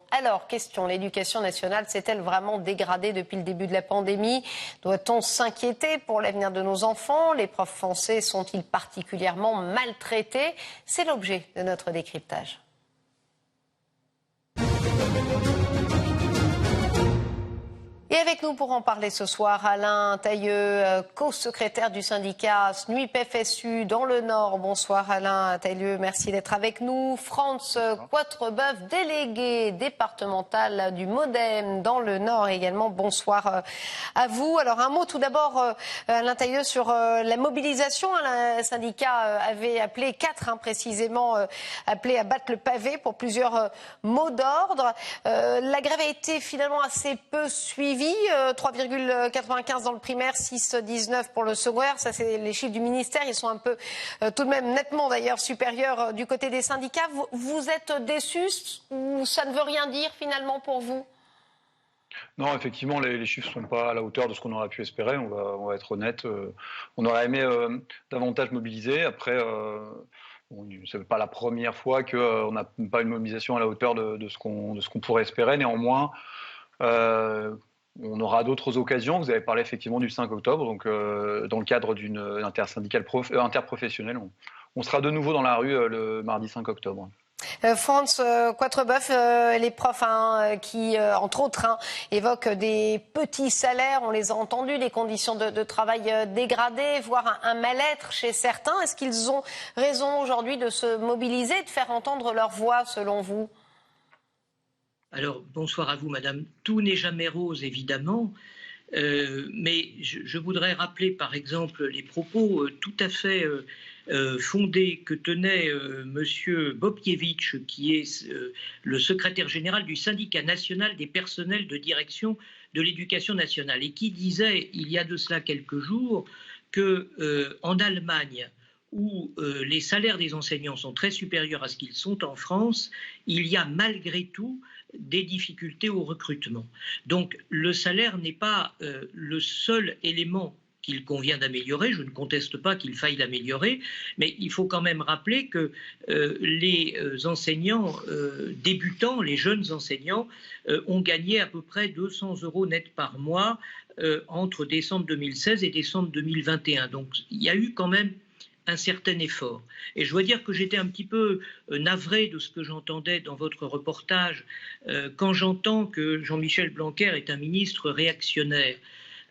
Alors, question, l'éducation nationale s'est-elle vraiment dégradée depuis le début de la pandémie? Doit-on s'inquiéter pour l'avenir de nos enfants? Les profs français sont-ils particulièrement maltraités? C'est l'objet de notre décryptage. Et avec nous pour en parler ce soir, Alain Tailleux, co-secrétaire du syndicat SNUIP-FSU dans le Nord. Bonsoir Alain Tailleux, merci d'être avec nous. Franz Quatrebeuf, délégué départemental du MoDem dans le Nord également. Bonsoir à vous. Alors un mot tout d'abord, Alain Tailleux, sur la mobilisation. Le syndicat avait appelé, précisément, appelé à battre le pavé pour plusieurs mots d'ordre. La grève a été finalement assez peu suivie. 3,95 dans le primaire, 6,19 pour le secondaire. Ça, c'est les chiffres du ministère. Ils sont un peu, tout de même, nettement d'ailleurs, supérieurs du côté des syndicats. Vous êtes déçus ou ça ne veut rien dire finalement pour vous? Non, effectivement, les chiffres ne sont pas à la hauteur de ce qu'on aurait pu espérer. On va être honnête. On aurait aimé davantage mobiliser. Après, ce n'est pas la première fois qu'on n'a pas une mobilisation à la hauteur de ce qu'on pourrait espérer. Néanmoins, on aura d'autres occasions. Vous avez parlé effectivement du 5 octobre, donc dans le cadre d'une intersyndicale interprofessionnelle. On sera de nouveau dans la rue le mardi 5 octobre. Franz Quatrebeuf, les profs qui, entre autres, évoquent des petits salaires, on les a entendus, des conditions de travail dégradées, voire un mal-être chez certains. Est-ce qu'ils ont raison aujourd'hui de se mobiliser, de faire entendre leur voix, selon vous ? Alors, bonsoir à vous, madame. Tout n'est jamais rose, évidemment, mais je voudrais rappeler, par exemple, les propos tout à fait fondés que tenait monsieur Bobkiewicz, qui est le secrétaire général du syndicat national des personnels de direction de l'éducation nationale, et qui disait, il y a de cela quelques jours, qu'en Allemagne, où les salaires des enseignants sont très supérieurs à ce qu'ils sont en France, il y a malgré tout des difficultés au recrutement. Donc le salaire n'est pas le seul élément qu'il convient d'améliorer. Je ne conteste pas qu'il faille l'améliorer, mais il faut quand même rappeler que les enseignants débutants, les jeunes enseignants, ont gagné à peu près 200 € net par mois entre décembre 2016 et décembre 2021. Donc il y a eu quand même un certain effort. Et je dois dire que j'étais un petit peu navré de ce que j'entendais dans votre reportage quand j'entends que Jean-Michel Blanquer est un ministre réactionnaire.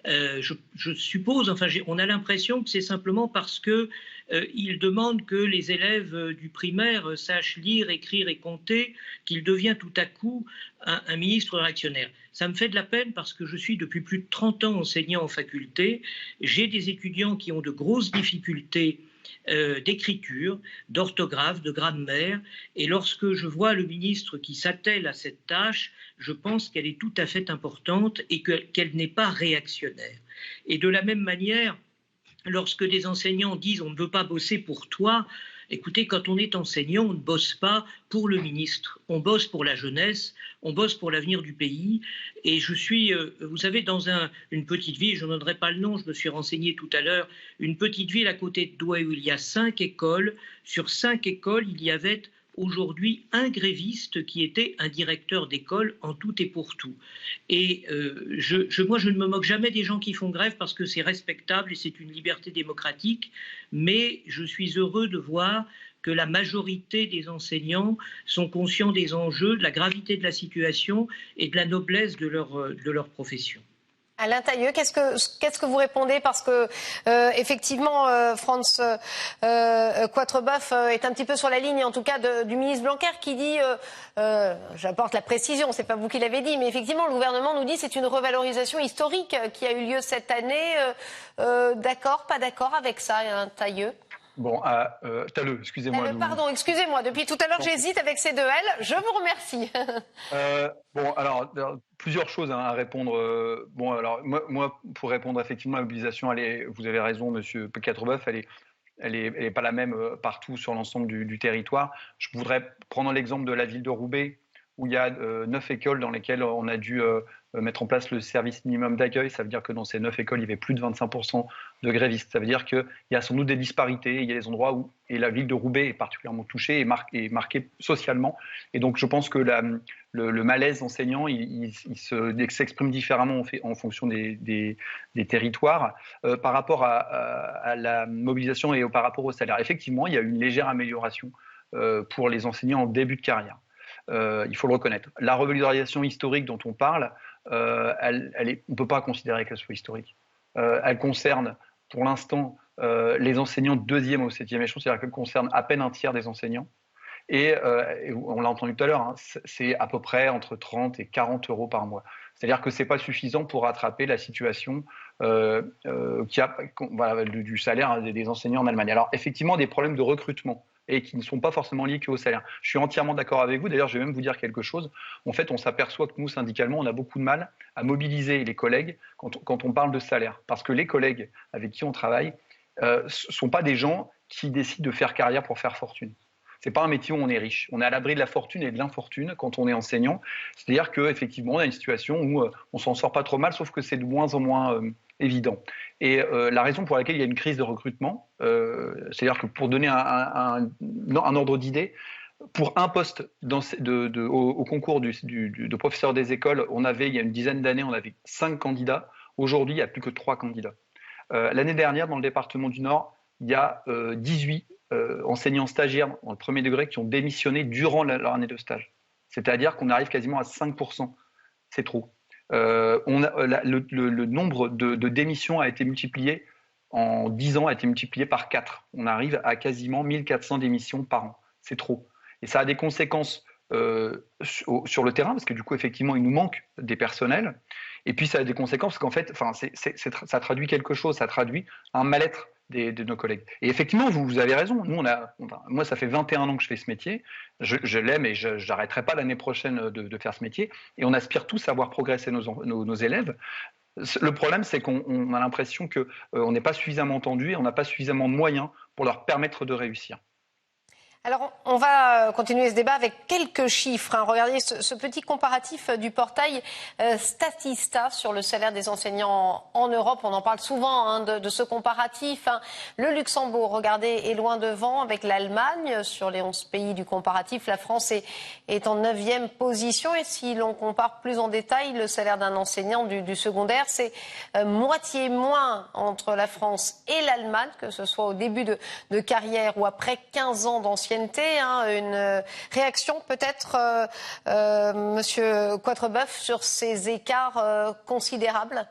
Je suppose, enfin, on a l'impression que c'est simplement parce qu'il demande que les élèves du primaire sachent lire, écrire et compter qu'il devient tout à coup un ministre réactionnaire. Ça me fait de la peine parce que je suis depuis plus de 30 ans enseignant en faculté. J'ai des étudiants qui ont de grosses difficultés d'écriture, d'orthographe, de grammaire, et lorsque je vois le ministre qui s'attelle à cette tâche, je pense qu'elle est tout à fait importante et qu'elle n'est pas réactionnaire. Et de la même manière, lorsque des enseignants disent « on ne veut pas bosser pour toi », écoutez, quand on est enseignant, on ne bosse pas pour le ministre, on bosse pour la jeunesse, on bosse pour l'avenir du pays. Et je suis, vous savez, dans une petite ville, je ne donnerai pas le nom, je me suis renseigné tout à l'heure, une petite ville à côté de Douai où il y a 5 écoles. Sur 5 écoles, il y avait aujourd'hui un gréviste qui était un directeur d'école en tout et pour tout. Et moi, je ne me moque jamais des gens qui font grève parce que c'est respectable et c'est une liberté démocratique, mais je suis heureux de voir que la majorité des enseignants sont conscients des enjeux, de la gravité de la situation et de la noblesse de leur profession. Alain Tailleux, qu'est-ce que vous répondez? Parce que effectivement, Franz Quatrebeuf est un petit peu sur la ligne, en tout cas, du ministre Blanquer, qui dit, j'apporte la précision, c'est pas vous qui l'avez dit, mais effectivement, le gouvernement nous dit c'est une revalorisation historique qui a eu lieu cette année. D'accord, pas d'accord avec ça, Alain Tailleux? Bon, Talleux, excusez-moi. Pardon, excusez-moi, depuis tout à l'heure j'hésite avec ces deux L, je vous remercie. Bon, alors, plusieurs choses à répondre. Bon, alors, moi, pour répondre effectivement à la mobilisation, vous avez raison, monsieur Quatrebeuf, elle est pas la même partout sur l'ensemble du territoire. Je voudrais prendre l'exemple de la ville de Roubaix, où il y a 9 écoles dans lesquelles on a dû mettre en place le service minimum d'accueil. Ça veut dire que dans ces 9 écoles, il y avait plus de 25% de grévistes. Ça veut dire qu'il y a sans doute des disparités. Il y a des endroits où, et la ville de Roubaix est particulièrement touchée et marquée socialement. Et donc, je pense que le malaise enseignant, il s'exprime différemment en fonction des territoires. Par rapport à la mobilisation et par rapport au salaire, effectivement, il y a eu une légère amélioration pour les enseignants en début de carrière. Il faut le reconnaître. La revalorisation historique dont on parle, on ne peut pas considérer qu'elle soit historique. Elle concerne, pour l'instant, les enseignants de 2e au 7e échelon, c'est-à-dire qu'elle concerne à peine un tiers des enseignants. Et on l'a entendu tout à l'heure, hein, c'est à peu près entre 30 et 40 euros par mois. C'est-à-dire que ce n'est pas suffisant pour rattraper la situation du salaire des enseignants en Allemagne. Alors effectivement, des problèmes de recrutement et qui ne sont pas forcément liés qu'au salaire. Je suis entièrement d'accord avec vous. D'ailleurs, je vais même vous dire quelque chose. En fait, on s'aperçoit que nous, syndicalement, on a beaucoup de mal à mobiliser les collègues quand on parle de salaire. Parce que les collègues avec qui on travaille ne sont pas des gens qui décident de faire carrière pour faire fortune. Ce n'est pas un métier où on est riche. On est à l'abri de la fortune et de l'infortune quand on est enseignant. C'est-à-dire qu'effectivement, on a une situation où on ne s'en sort pas trop mal, sauf que c'est de moins en moins évident. Et la raison pour laquelle il y a une crise de recrutement, c'est-à-dire que pour donner un ordre d'idée, pour un poste au concours de professeur des écoles, il y a une dizaine d'années, on avait 5 candidats. Aujourd'hui, il n'y a plus que 3 candidats. L'année dernière, dans le département du Nord, il y a 18 enseignants stagiaires dans le premier degré qui ont démissionné durant leur année de stage. C'est-à-dire qu'on arrive quasiment à 5%. C'est trop. Le nombre de démissions a été multiplié en 10 ans, a été multiplié par 4. On arrive à quasiment 1400 démissions par an. C'est trop. Et ça a des conséquences sur le terrain, parce que du coup, effectivement, il nous manque des personnels. Et puis, ça a des conséquences parce qu'en fait, ça traduit quelque chose, ça traduit un mal-être de nos collègues. Et effectivement, vous avez raison. Nous, moi, ça fait 21 ans que je fais ce métier. Je l'aime et je n'arrêterai pas l'année prochaine de faire ce métier. Et on aspire tous à voir progresser nos élèves. Le problème, c'est qu'on a l'impression qu'on n'est pas suffisamment entendu et on n'a pas suffisamment de moyens pour leur permettre de réussir. Alors, on va continuer ce débat avec quelques chiffres. Regardez ce petit comparatif du portail Statista sur le salaire des enseignants en Europe. On en parle souvent de ce comparatif. Le Luxembourg, regardez, est loin devant avec l'Allemagne. Sur les 11 pays du comparatif, la France est en 9e position. Et si l'on compare plus en détail le salaire d'un enseignant du secondaire, c'est moitié moins entre la France et l'Allemagne, que ce soit au début de carrière ou après 15 ans d'ancienneté. Une réaction peut-être, Monsieur Quatrebeuf, sur ces écarts considérables?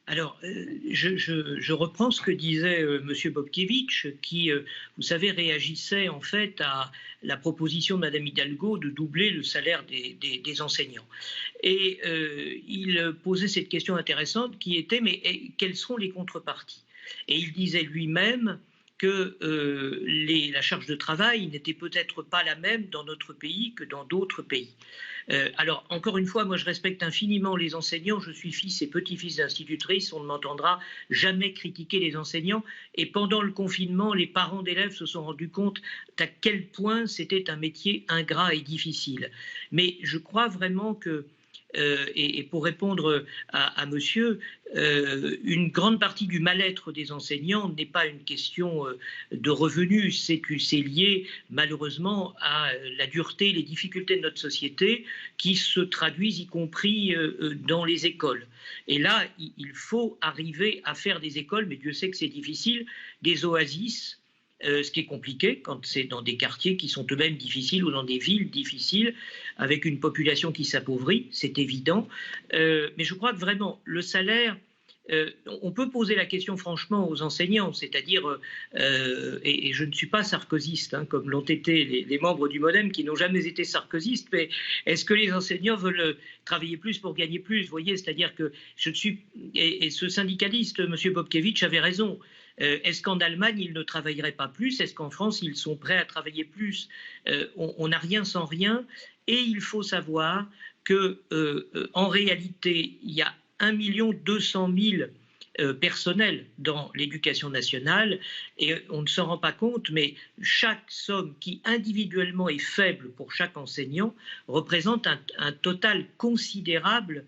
Alors, je reprends ce que disait Monsieur Bobkiewicz, qui, vous savez, réagissait en fait à la proposition de Madame Hidalgo de doubler le salaire des enseignants. Et il posait cette question intéressante qui était, mais quelles seront les contreparties? Et il disait lui-même que la charge de travail n'était peut-être pas la même dans notre pays que dans d'autres pays. Alors, encore une fois, moi je respecte infiniment les enseignants, je suis fils et petit-fils d'institutrice, on ne m'entendra jamais critiquer les enseignants. Et pendant le confinement, les parents d'élèves se sont rendus compte à quel point c'était un métier ingrat et difficile. Mais je crois vraiment que et pour répondre à monsieur, une grande partie du mal-être des enseignants n'est pas une question de revenus, c'est lié malheureusement à la dureté, les difficultés de notre société qui se traduisent y compris dans les écoles. Et là, il faut arriver à faire des écoles, mais Dieu sait que c'est difficile, des oasis. Ce qui est compliqué quand c'est dans des quartiers qui sont eux-mêmes difficiles ou dans des villes difficiles, avec une population qui s'appauvrit, c'est évident. Mais je crois que vraiment, le salaire, on peut poser la question franchement aux enseignants, c'est-à-dire, et je ne suis pas sarkozyste, comme l'ont été les membres du MoDem qui n'ont jamais été sarkozystes, mais est-ce que les enseignants veulent travailler plus pour gagner plus? Vous voyez, c'est-à-dire que je suis, et ce syndicaliste, M. Bobkiewicz, avait raison. Est-ce qu'en Allemagne, ils ne travailleraient pas plus? Est-ce qu'en France, ils sont prêts à travailler plus? On n'a rien sans rien. Et il faut savoir qu'en réalité, il y a 1 200 000 personnel dans l'éducation nationale et on ne s'en rend pas compte, mais chaque somme qui individuellement est faible pour chaque enseignant représente un total considérable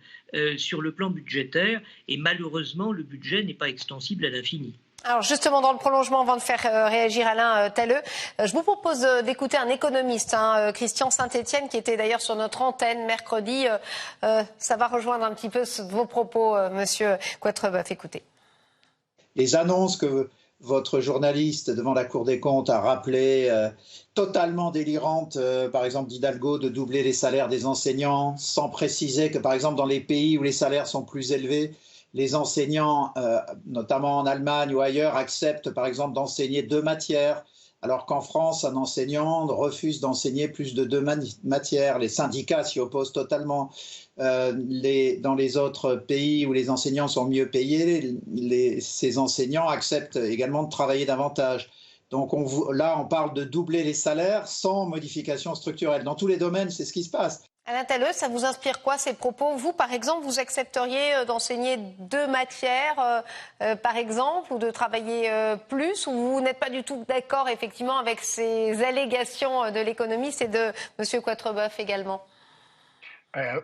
sur le plan budgétaire et malheureusement le budget n'est pas extensible à l'infini. Alors justement, dans le prolongement, avant de faire réagir Alain Talleux, je vous propose d'écouter un économiste, Christian Saint-Etienne, qui était d'ailleurs sur notre antenne mercredi. Ça va rejoindre un petit peu vos propos, Monsieur Quatrebeuf. Écoutez. Les annonces que votre journaliste devant la Cour des comptes a rappelées, totalement délirantes, par exemple d'Hidalgo, de doubler les salaires des enseignants, sans préciser que par exemple dans les pays où les salaires sont plus élevés, les enseignants, notamment en Allemagne ou ailleurs, acceptent par exemple d'enseigner 2 matières, alors qu'en France, un enseignant refuse d'enseigner plus de 2 matières. Les syndicats s'y opposent totalement. Dans les autres pays où les enseignants sont mieux payés, ces enseignants acceptent également de travailler davantage. Donc là, on parle de doubler les salaires sans modification structurelle. Dans tous les domaines, c'est ce qui se passe. Alain Talleux, ça vous inspire quoi ces propos? Vous, par exemple, vous accepteriez d'enseigner 2 matières, par exemple, ou de travailler plus, ou vous n'êtes pas du tout d'accord, effectivement, avec ces allégations de l'économiste et de M. Quatrebeuf également?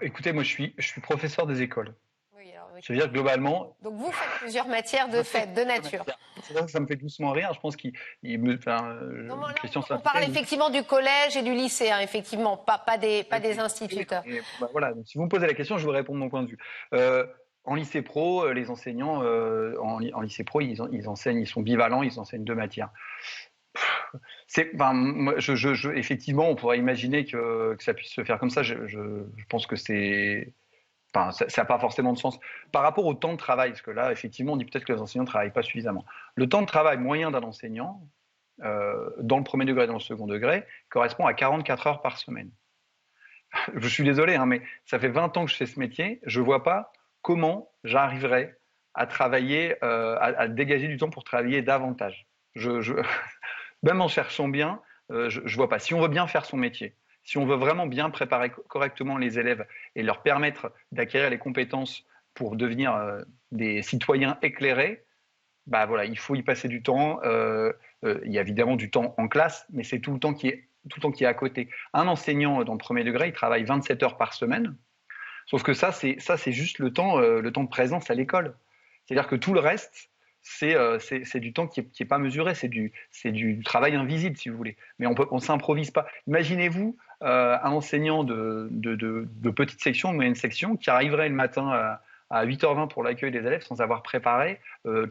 Écoutez, moi, je suis professeur des écoles. Oui, alors, oui. Je veux dire, globalement... Donc, vous faites plusieurs matières de fait, de nature. Ça me fait doucement rire. Je pense qu'il Christian on parle effectivement du collège et du lycée, hein, effectivement, pas des instituteurs. Voilà, donc, si vous me posez la question, je vous réponds de mon point de vue. En lycée pro, les enseignants, en lycée pro, ils enseignent, ils sont bivalents, ils enseignent 2 matières. Effectivement, on pourrait imaginer que ça puisse se faire comme ça. Je pense que c'est... Enfin, ça n'a pas forcément de sens. Par rapport au temps de travail, parce que là, effectivement, on dit peut-être que les enseignants ne travaillent pas suffisamment. Le temps de travail moyen d'un enseignant, dans le premier degré et dans le second degré, correspond à 44 heures par semaine. Je suis désolé, hein, mais ça fait 20 ans que je fais ce métier. Je ne vois pas comment j'arriverai à travailler, à dégager du temps pour travailler davantage. Même en cherchant bien, je ne vois pas. Si on veut bien faire son métier, si on veut vraiment bien préparer correctement les élèves et leur permettre d'acquérir les compétences pour devenir des citoyens éclairés, bah voilà, il faut y passer du temps. Il y a évidemment du temps en classe, mais c'est tout le temps qui est à côté. Un enseignant dans le premier degré, il travaille 27 heures par semaine, sauf que ça c'est juste le temps de présence à l'école. C'est-à-dire que tout le reste, c'est du temps qui est pas mesuré, c'est du travail invisible, si vous voulez. Mais on s'improvise pas. Imaginez-vous un enseignant de petite section, de moyenne section, qui arriverait le matin à 8h20 pour l'accueil des élèves sans avoir préparé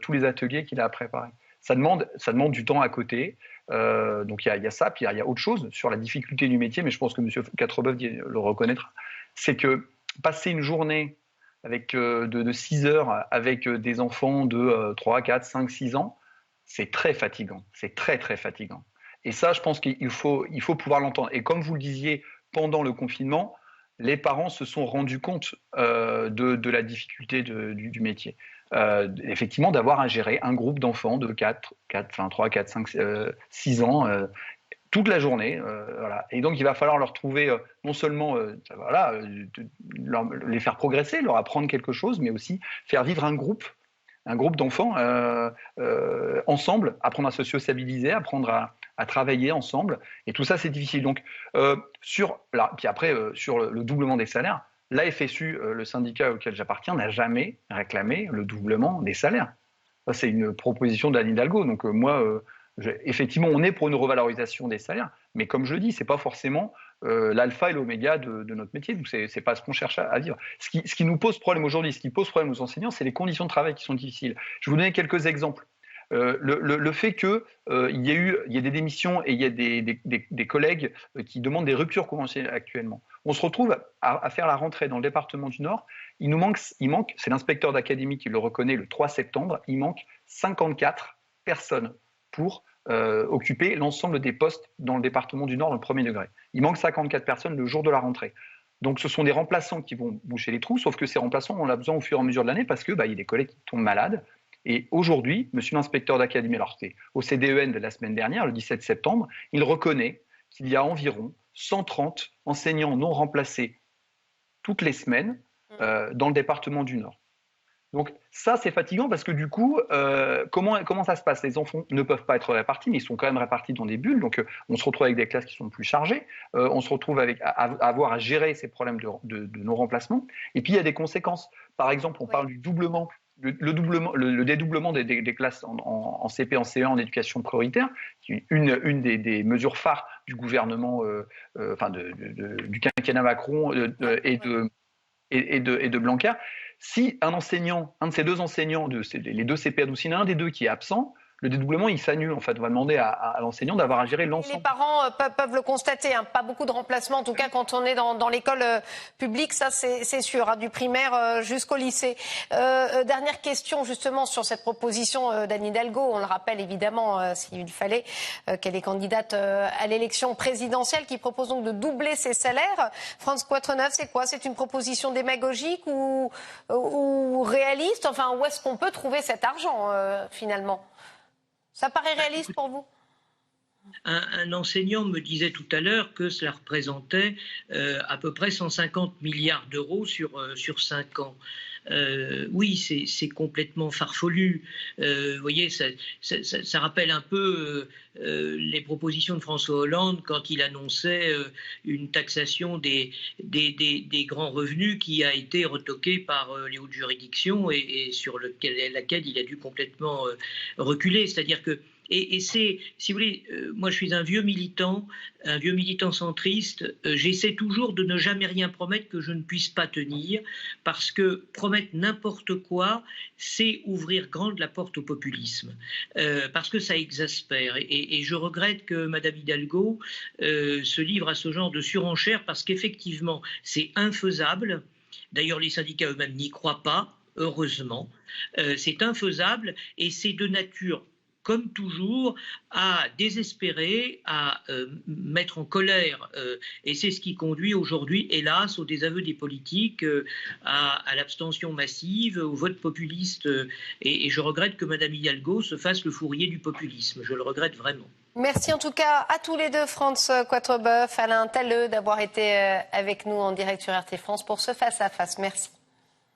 tous les ateliers qu'il a à préparer. Ça demande du temps à côté. Donc il y a ça, puis il y a autre chose sur la difficulté du métier, mais je pense que M. Quatrebeuf le reconnaîtra. C'est que passer une journée avec de 6 heures avec des enfants de 3, 4, 5, 6 ans, c'est très fatigant. C'est très, très fatigant. Et ça, je pense qu'il faut pouvoir l'entendre. Et comme vous le disiez, pendant le confinement, les parents se sont rendus compte de la difficulté du métier. Effectivement, d'avoir à gérer un groupe d'enfants de 3, 4, 5, 6 ans toute la journée. Voilà. Et donc, il va falloir leur trouver non seulement les faire progresser, leur apprendre quelque chose, mais aussi faire vivre un groupe d'enfants ensemble, apprendre à se sociabiliser, apprendre à travailler ensemble. Et tout ça, c'est difficile. Donc, puis après, sur le doublement des salaires, la FSU, le syndicat auquel j'appartiens, n'a jamais réclamé le doublement des salaires. Ça, c'est une proposition d'Anne Hidalgo. Donc, effectivement, on est pour une revalorisation des salaires, mais comme je le dis, ce n'est pas forcément l'alpha et l'oméga de notre métier. Donc, ce n'est pas ce qu'on cherche à vivre. Ce qui nous pose problème aujourd'hui, ce qui pose problème aux enseignants, c'est les conditions de travail qui sont difficiles. Je vais vous donner quelques exemples. Le fait qu'il y ait des démissions et il y a des collègues qui demandent des ruptures conventionnelles actuellement. On se retrouve à faire la rentrée dans le département du Nord. Il manque, c'est l'inspecteur d'académie qui le reconnaît le 3 septembre, il manque 54 personnes pour occuper l'ensemble des postes dans le département du Nord dans le premier degré. Il manque 54 personnes le jour de la rentrée. Donc ce sont des remplaçants qui vont boucher les trous, sauf que ces remplaçants, on en a besoin au fur et à mesure de l'année parce qu'il y a des collègues qui tombent malades. Et aujourd'hui, monsieur l'inspecteur d'académie, alors c'était au CDEN de la semaine dernière, le 17 septembre, il reconnaît qu'il y a environ 130 enseignants non remplacés toutes les semaines dans le département du Nord. Donc ça, c'est fatigant parce que du coup, comment ça se passe? Les enfants ne peuvent pas être répartis, mais ils sont quand même répartis dans des bulles. Donc on se retrouve avec des classes qui sont plus chargées. On se retrouve à avoir à gérer ces problèmes de non-remplacement. Et puis il y a des conséquences. Par exemple, on parle du doublement. Le dédoublement des classes en CP, en CE1, en éducation prioritaire, qui est une des mesures phares du gouvernement, du quinquennat Macron et de Blanquer. Si un de ces deux enseignants, les deux CP, s'il y en a un des deux qui est absent, le dédoublement, il s'annule. En fait, on va demander à l'enseignant d'avoir à gérer l'ensemble. Les parents peuvent le constater, hein, pas beaucoup de remplacements, en tout cas quand on est dans l'école publique, ça c'est sûr, hein, du primaire jusqu'au lycée. Dernière question justement sur cette proposition d'Anne Hidalgo. On le rappelle évidemment, s'il fallait, qu'elle est candidate à l'élection présidentielle, qui propose donc de doubler ses salaires. France Quatreneuf, c'est quoi? C'est une proposition démagogique ou réaliste? Enfin, où est-ce qu'on peut trouver cet argent finalement? Ça paraît réaliste pour vous? Un enseignant me disait tout à l'heure que cela représentait à peu près 150 milliards d'euros sur 5 ans. Oui, c'est complètement farfelu. Vous voyez, ça rappelle un peu les propositions de François Hollande quand il annonçait une taxation des grands revenus qui a été retoquée par les hautes juridictions et sur laquelle il a dû complètement reculer. C'est-à-dire que et c'est, si vous voulez, moi je suis un vieux militant centriste. J'essaie toujours de ne jamais rien promettre que je ne puisse pas tenir, parce que promettre n'importe quoi, c'est ouvrir grande la porte au populisme, parce que ça exaspère. Et je regrette que Mme Hidalgo se livre à ce genre de surenchère, parce qu'effectivement, c'est infaisable. D'ailleurs, les syndicats eux-mêmes n'y croient pas, heureusement. C'est infaisable et c'est de nature, comme toujours, à désespérer, à mettre en colère. Et c'est ce qui conduit aujourd'hui, hélas, au désaveu des politiques, à l'abstention massive, au vote populiste. Et je regrette que Mme Hidalgo se fasse le fourrier du populisme. Je le regrette vraiment. Merci en tout cas à tous les deux, France Quatrebeuf, Alain Talleux, d'avoir été avec nous en direct sur RT France pour ce face-à-face. Merci.